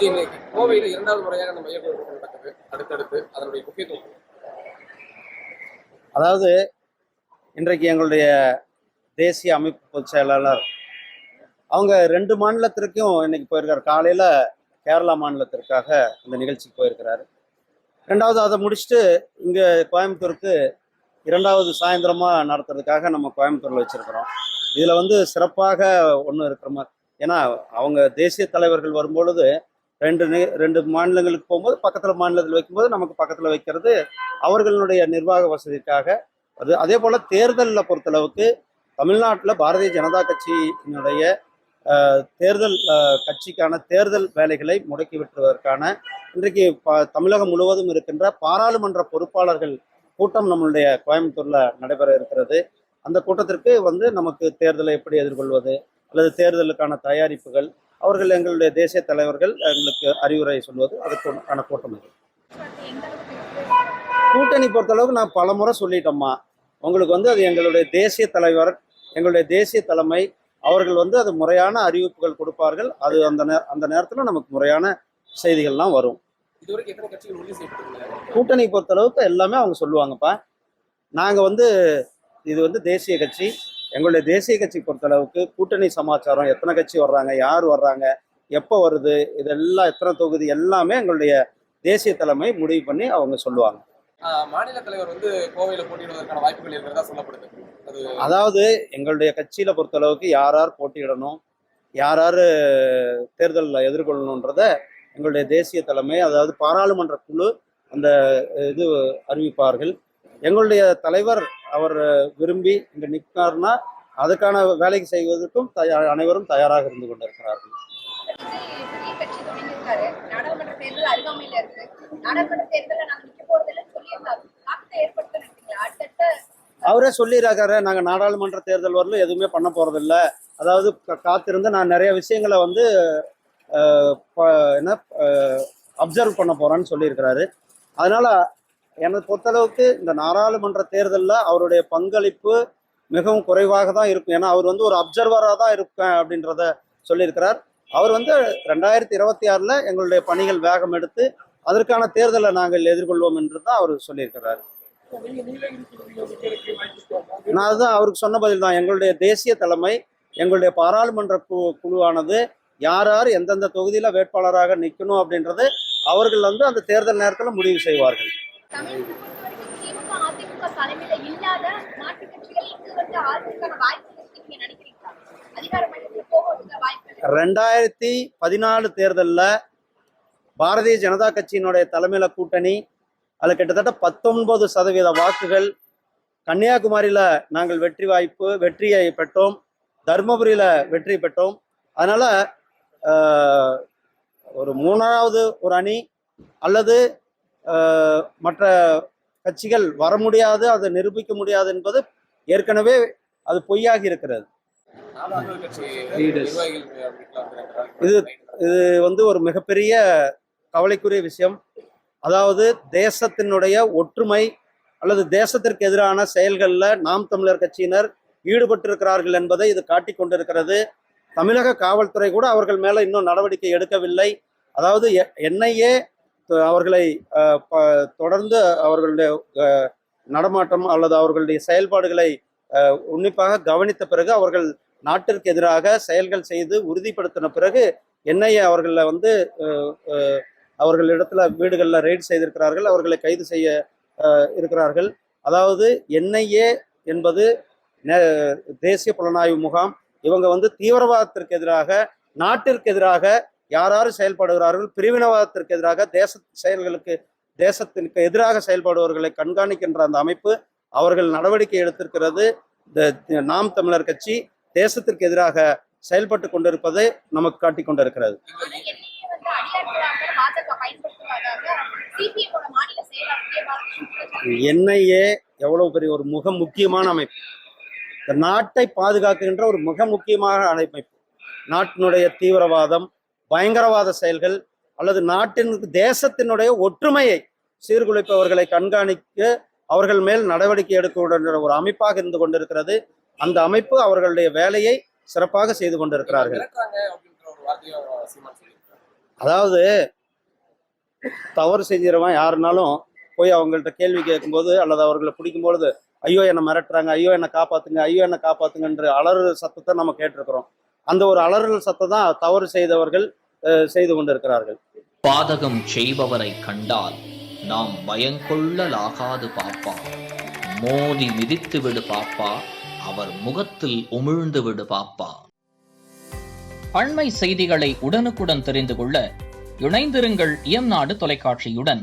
இன்னைக்கு கோவையில் இரண்டாவது முறையாக அந்த மையக்குழு கூட்டம் நடக்குது. அடுத்தடுத்து அதனுடைய முக்கியத்துவம். அதாவது இன்றைக்கு எங்களுடைய தேசிய அமைப்பு பொதுச் செயலாளர் அவங்க 2 மாநிலத்திற்கும் இன்னைக்கு போயிருக்காரு. காலையில் கேரளா மாநிலத்திற்காக இந்த நிகழ்ச்சிக்கு போயிருக்கிறாரு. ரெண்டாவது அதை முடிச்சுட்டு இங்கே கோயம்புத்தூருக்கு 2வது சாயந்தரமாக நடத்துறதுக்காக நம்ம கோயம்புத்தூரில் வச்சுருக்கிறோம். இதில் சிறப்பாக ஒன்று இருக்கிற மாதிரி, ஏன்னா அவங்க தேசிய தலைவர்கள் வரும்பொழுது ரெண்டு மாநிலங்களுக்கு போகும்போது பக்கத்தில் மாநிலத்தில் வைக்கும்போது நமக்கு பக்கத்தில் வைக்கிறது அவர்களுடைய நிர்வாக வசதிக்காக. அதே போல் தேர்தலில் பொறுத்தளவுக்கு தமிழ்நாட்டில் பாரதிய ஜனதா கட்சியினுடைய தேர்தல் கட்சிக்கான தேர்தல் வேலைகளை முடக்கி விட்டுவதற்கான இன்றைக்கு தமிழகம் முழுவதும் இருக்கின்ற பாராளுமன்ற பொறுப்பாளர்கள் கூட்டம் நம்மளுடைய கோயம்புத்தூரில் நடைபெற இருக்கிறது. அந்த கூட்டத்திற்கு நமக்கு தேர்தலை எப்படி எதிர்கொள்வது அல்லது தேர்தலுக்கான தயாரிப்புகள் அவர்கள் எங்களுடைய தேசிய தலைவர்கள் எங்களுக்கு அறிவுரை சொல்வது அதுக்கான கூட்டம் இது. கூட்டணி பொறுத்தளவுக்கு நான் பல முறை சொல்லிட்டோம்மா, உங்களுக்கு அது எங்களுடைய தேசிய தலைவர் எங்களுடைய தேசிய தலைமை அவர்கள் அது முறையான அறிவிப்புகள் கொடுப்பார்கள். அது அந்த நேரத்தில் நமக்கு முறையான செய்திகள்லாம் வரும். கூட்டணி பொறுத்தளவுக்கு எல்லாமே அவங்க சொல்லுவாங்கப்பா. நாங்கள் இது தேசிய கட்சி, எங்களுடைய தேசிய கட்சி பொறுத்தளவுக்கு கூட்டணி சமாச்சாரம், எத்தனை கட்சி வர்றாங்க, யார் வர்றாங்க, எப்போ வருது, இதெல்லாம் எத்தனை தொகுதி எல்லாமே எங்களுடைய தேசிய தலைமை முடிவு பண்ணி அவங்க சொல்லுவாங்க. மாநில தலைவர் கோவையில் போட்டியிடுவதற்கான வாய்ப்புகள் இருக்கிறதா சொல்லப்படுது. அதாவது எங்களுடைய கட்சியில பொறுத்தளவுக்கு யார் போட்டியிடணும், யார் தேர்தலில் எதிர்கொள்ளணுன்றத எங்களுடைய தேசிய தலைமை, அதாவது பாராளுமன்ற குழு அந்த இது அறிவிப்பார்கள். எங்களுடைய தலைவர் அவர் விரும்பி இங்கே நிற்கிறார்னா அதுக்கான வேலைக்கு செய்வதற்கும் அனைவரும் தயாராக இருந்து கொண்டிருக்கிறார்கள். அவரே சொல்லியிருக்காரு, நாங்கள் நாடாளுமன்ற தேர்தல் வரலும் எதுவுமே பண்ண போறதில்ல, அதாவது காத்திருந்து நான் நிறைய விஷயங்களை அப்சர்வ் பண்ண போறேன்னு சொல்லியிருக்கிறாரு. அதனால என்னை பொறுத்தளவுக்கு இந்த நாடாளுமன்ற தேர்தலில் அவருடைய பங்களிப்பு மிகவும் குறைவாக தான் இருக்கும். ஏன்னா அவர் ஒரு அப்சர்வராக தான் இருப்பேன் அப்படின்றத சொல்லியிருக்கிறார். அவர் 2026 எங்களுடைய பணிகள் வேகம் எடுத்து அதற்கான தேர்தலை நாங்கள் எதிர்கொள்வோம் என்று தான் அவர் சொல்லியிருக்கிறார். நான் அதுதான் அவருக்கு சொன்ன பதில் தான். எங்களுடைய தேசிய தலைமை எங்களுடைய பாராளுமன்ற குழுவானது யார் எந்தெந்த தொகுதியில் வேட்பாளராக நிற்கணும் அப்படின்றது அவர்கள் அந்த தேர்தல் நேரத்தில் முடிவு செய்வார்கள். 2014 தேர்தலில் பாரதிய ஜனதா கட்சியினுடைய தலைமையில கூட்டணி அதில் கிட்டத்தட்ட 19% வாக்குகள். கன்னியாகுமரியில் நாங்கள் வெற்றியை பெற்றோம், தருமபுரியில் வெற்றி பெற்றோம். அதனால ஒரு 3வது ஒரு அணி அல்லது மற்ற கட்சிகள் வர முடியாது, அதை நிரூபிக்க முடியாது என்பது ஏற்கனவே அது பொய்யாகி இருக்கிறது. இது ஒரு மிகப்பெரிய கவலைக்குரிய விஷயம். அதாவது தேசத்தினுடைய ஒற்றுமை அல்லது தேசத்திற்கு எதிரான செயல்களில் நாம் தமிழர் கட்சியினர் ஈடுபட்டிருக்கிறார்கள் என்பதை இது காட்டிக் கொண்டிருக்கிறது. தமிழக காவல்துறை கூட அவர்கள் மேல இன்னும் நடவடிக்கை எடுக்கவில்லை. அதாவது என்ஐஏ அவர்களை தொடர்ந்து அவர்களுடைய நடமாட்டம் அல்லது அவர்களுடைய செயல்பாடுகளை உன்னிப்பாக கவனித்த பிறகு அவர்கள் நாட்டிற்கு எதிராக செயல்கள் செய்து உறுதிப்படுத்தின பிறகு என்ஐஏ அவர்களை அவர்களிடத்துல வீடுகளில் ரெய்ட் செய்திருக்கிறார்கள், அவர்களை கைது செய்ய இருக்கிறார்கள். அதாவது என்ஐஏ என்பது தேசிய புலனாய்வு முகாம். இவங்க தீவிரவாதத்திற்கு எதிராக, நாட்டிற்கு எதிராக யார் செயல்படுகிறார்கள், பிரிவினவாதத்திற்கு எதிராக, தேசத்திற்கு எதிராக செயல்படுபவர்களை கண்காணிக்கின்ற அந்த அமைப்பு அவர்கள் நடவடிக்கை எடுத்திருக்கிறது. நாம் தமிழர் கட்சி தேசத்திற்கு எதிராக செயல்பட்டு கொண்டிருப்பதை நமக்கு காட்டிக் கொண்டிருக்கிறது. என்ஐஏ எவ்வளவு பெரிய ஒரு முக்கியமான அமைப்பு, இந்த நாட்டை பாதுகாக்கின்ற ஒரு முக்கியமான அமைப்பு. நாட்டினுடைய தீவிரவாதம், பயங்கரவாத செயல்கள் அல்லது தேசத்தினுடைய ஒற்றுமையை சீர்குலைப்பவர்களை கண்காணிக்க அவர்கள் மேல் நடவடிக்கை எடுக்க ஒரு அமைப்பாக இருந்து கொண்டிருக்கிறது. அந்த அமைப்பு அவர்களுடைய வேலையை சிறப்பாக செய்து கொண்டிருக்கிறார்கள். அதாவது தவறு செஞ்சிடவன் யாருனாலும் போய் அவங்கள்ட்ட கேள்வி கேட்கும்போது அல்லது அவர்களை பிடிக்கும்பொழுது ஐயோ என்னை மிரட்டுறாங்க, ஐயோ என்னை காப்பாத்துங்க, ஐயோ என்னை காப்பாத்துங்கன்ற அலறல் சத்தத்தை நம்ம கேட்டிருக்கிறோம். அந்த ஒரு அலறல் சத்தம் தான் தவறு செய்தவர்கள் செய்து கொண்டிருக்கிறார்கள். பாதகம் செய்பவரை கண்டால் நாம் பயங்கொள்ளலாகாது பாப்பா, மோதி மிதித்து விடு பாப்பா, அவர் முகத்தில் உமிழ்ந்து விடு பாப்பா. அண்மை செய்திகளை உடனுக்குடன் தெரிந்து கொள்ள இணைந்திருங்கள் இயம்நாடு தொலைக்காட்சியுடன்.